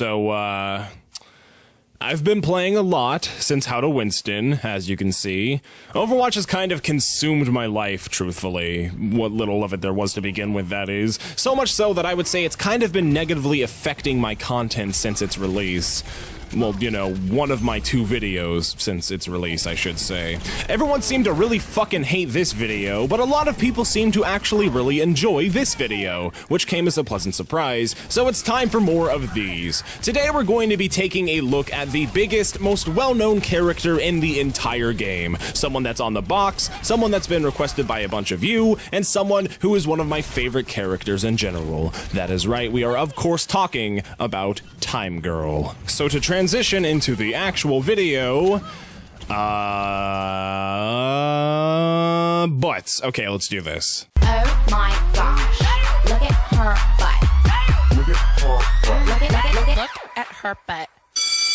So, I've been playing a lot since How to Winston, as you can see. Overwatch has kind of consumed my life, truthfully. What little of it there was to begin with, that is. So much so that I would say it's kind of been negatively affecting my content since its release. Well, you know, one of my 2 videos since its release, I should say. Everyone seemed to really fucking hate this video, but a lot of people seem to actually really enjoy this video, which came as a pleasant surprise, so it's time for more of these. Today we're going to be taking a look at the biggest, most well-known character in the entire game. Someone that's on the box, someone that's been requested by a bunch of you, and someone who is one of my favorite characters in general. That is right, we are of course talking about Time Girl. So to transition into the actual video, butts. Okay, let's do this. Oh my gosh. Look at her butt. Look at her butt. Look at her butt.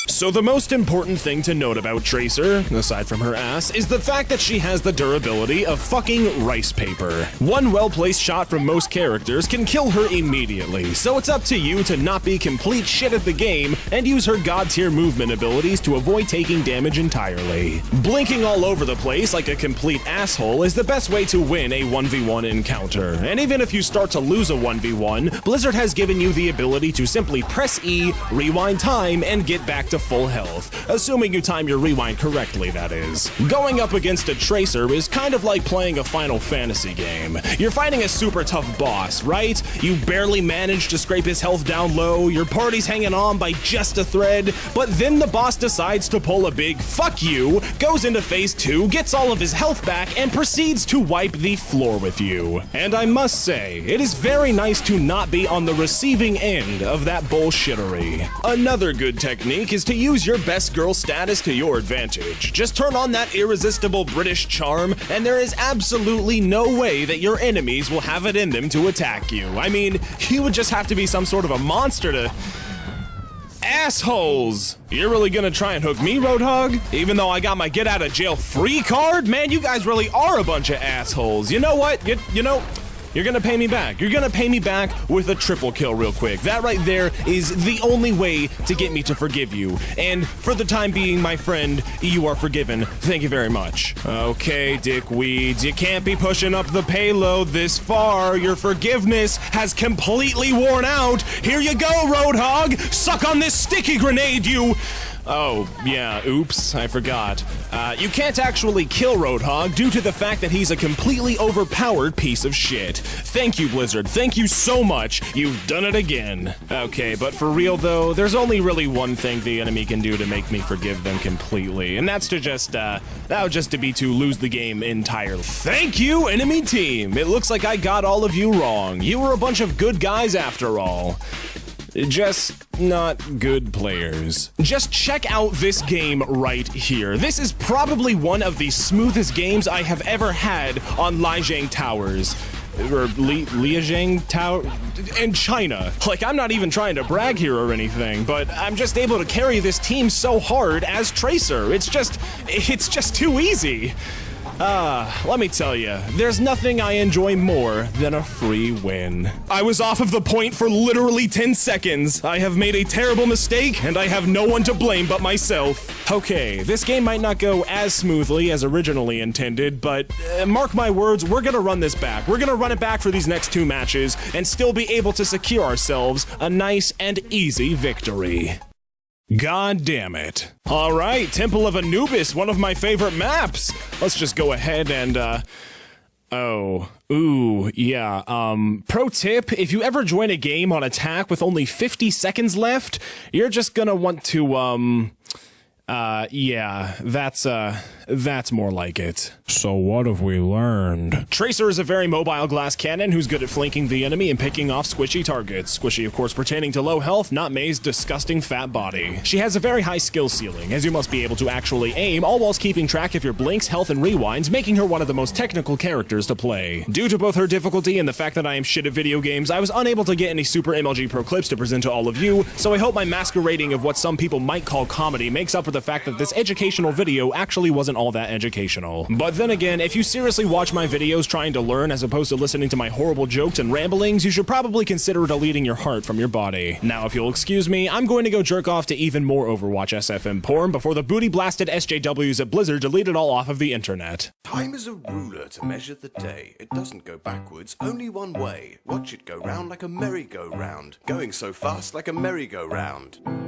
So the most important thing to note about Tracer, aside from her ass, is the fact that she has the durability of fucking rice paper. One well-placed shot from most characters can kill her immediately, so it's up to you to not be complete shit at the game and use her god-tier movement abilities to avoid taking damage entirely. Blinking all over the place like a complete asshole is the best way to win a 1v1 encounter, and even if you start to lose a 1v1, Blizzard has given you the ability to simply press E, rewind time, and get back to full health, assuming you time your rewind correctly, that is. Going up against a Tracer is kind of like playing a Final Fantasy game. You're fighting a super tough boss, right? You barely manage to scrape his health down low, your party's hanging on by just a thread, but then the boss decides to pull a big fuck you, goes into phase 2, gets all of his health back, and proceeds to wipe the floor with you. And I must say, it is very nice to not be on the receiving end of that bullshittery. Another good technique is to use your best girl status to your advantage. Just turn on that irresistible British charm, and there is absolutely no way that your enemies will have it in them to attack you. I mean, you would just have to be some sort of a monster to... Assholes! You're really gonna try and hook me, Roadhog? Even though I got my get out of jail free card? Man, you guys really are a bunch of assholes. You know what? You know... You're gonna pay me back. You're gonna pay me back with a triple kill real quick. That right there is the only way to get me to forgive you. And for the time being, my friend, you are forgiven. Thank you very much. Okay, dickweeds, you can't be pushing up the payload this far. Your forgiveness has completely worn out. Here you go, Roadhog. Suck on this sticky grenade, you... Oh, yeah, oops, I forgot. You can't actually kill Roadhog due to the fact that he's a completely overpowered piece of shit. Thank you, Blizzard. Thank you so much. You've done it again. Okay, but for real though, there's only really one thing the enemy can do to make me forgive them completely, and that's to just, that would just to be to lose the game entirely. Thank you, enemy team! It looks like I got all of you wrong. You were a bunch of good guys after all. Just not good players. Just check out this game right here. This is probably one of the smoothest games I have ever had on Lijiang Towers. Or Lijiang Tower in China. Like, I'm not even trying to brag here or anything, but I'm just able to carry this team so hard as Tracer. It's just too easy. Let me tell you, there's nothing I enjoy more than a free win. I was off of the point for literally 10 seconds. I have made a terrible mistake, and I have no one to blame but myself. Okay, this game might not go as smoothly as originally intended, but mark my words, we're gonna run this back. We're gonna run it back for these next 2 matches, and still be able to secure ourselves a nice and easy victory. God damn it. Alright, Temple of Anubis, one of my favorite maps. Let's just go ahead and, pro tip, if you ever join a game on attack with only 50 seconds left, you're just gonna want to, that's more like it. So what have we learned? Tracer is a very mobile glass cannon who's good at flanking the enemy and picking off squishy targets. Squishy, of course, pertaining to low health, not May's disgusting fat body. She has a very high skill ceiling, as you must be able to actually aim, all whilst keeping track of your blinks, health, and rewinds, making her one of the most technical characters to play. Due to both her difficulty and the fact that I am shit at video games, I was unable to get any Super MLG Pro clips to present to all of you, so I hope my masquerading of what some people might call comedy makes up for the the fact that this educational video actually wasn't all that educational. But then again, if you seriously watch my videos trying to learn as opposed to listening to my horrible jokes and ramblings, you should probably consider deleting your heart from your body. Now, if you'll excuse me, I'm going to go jerk off to even more Overwatch SFM porn before the booty-blasted SJWs at Blizzard delete it all off of the internet. Time is a ruler to measure the day. It doesn't go backwards, only one way. Watch it go round like a merry-go-round, going so fast like a merry-go-round.